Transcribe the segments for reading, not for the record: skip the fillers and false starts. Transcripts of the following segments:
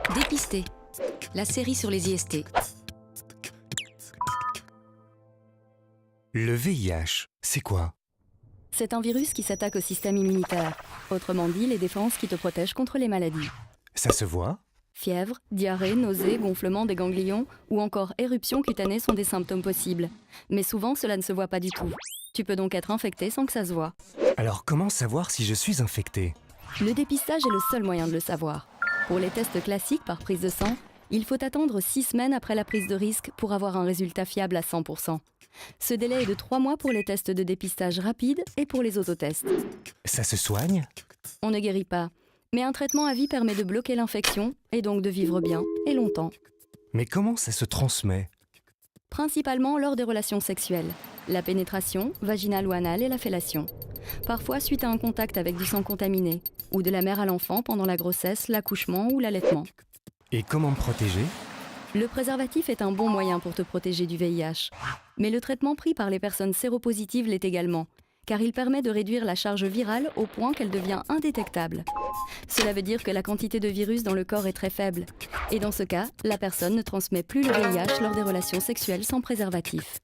Dépister, la série sur les IST. Le VIH, c'est quoi? C'est un virus qui s'attaque au système immunitaire. Autrement dit, les défenses qui te protègent contre les maladies. Ça se voit? Fièvre, diarrhée, nausées, gonflement des ganglions ou encore éruption cutanée sont des symptômes possibles. Mais souvent, cela ne se voit pas du tout. Tu peux donc être infecté sans que ça se voie. Alors comment savoir si je suis infecté? Le dépistage est le seul moyen de le savoir. Pour les tests classiques par prise de sang, il faut attendre 6 semaines après la prise de risque pour avoir un résultat fiable à 100%. Ce délai est de 3 mois pour les tests de dépistage rapides et pour les autotests. Ça se soigne? On ne guérit pas, mais un traitement à vie permet de bloquer l'infection et donc de vivre bien et longtemps. Mais comment ça se transmet? Principalement lors des relations sexuelles, la pénétration, vaginale ou anale et la fellation. Parfois suite à un contact avec du sang contaminé, ou de la mère à l'enfant pendant la grossesse, l'accouchement ou l'allaitement. Et comment me protéger? Le préservatif est un bon moyen pour te protéger du VIH. Mais le traitement pris par les personnes séropositives l'est également, car il permet de réduire la charge virale au point qu'elle devient indétectable. Cela veut dire que la quantité de virus dans le corps est très faible. Et dans ce cas, la personne ne transmet plus le VIH lors des relations sexuelles sans préservatif.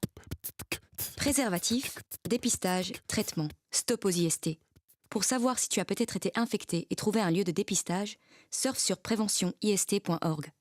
Préservatif, dépistage, traitement, stop aux IST. Pour savoir si tu as peut-être été infecté et trouver un lieu de dépistage, surfe sur préventionist.org.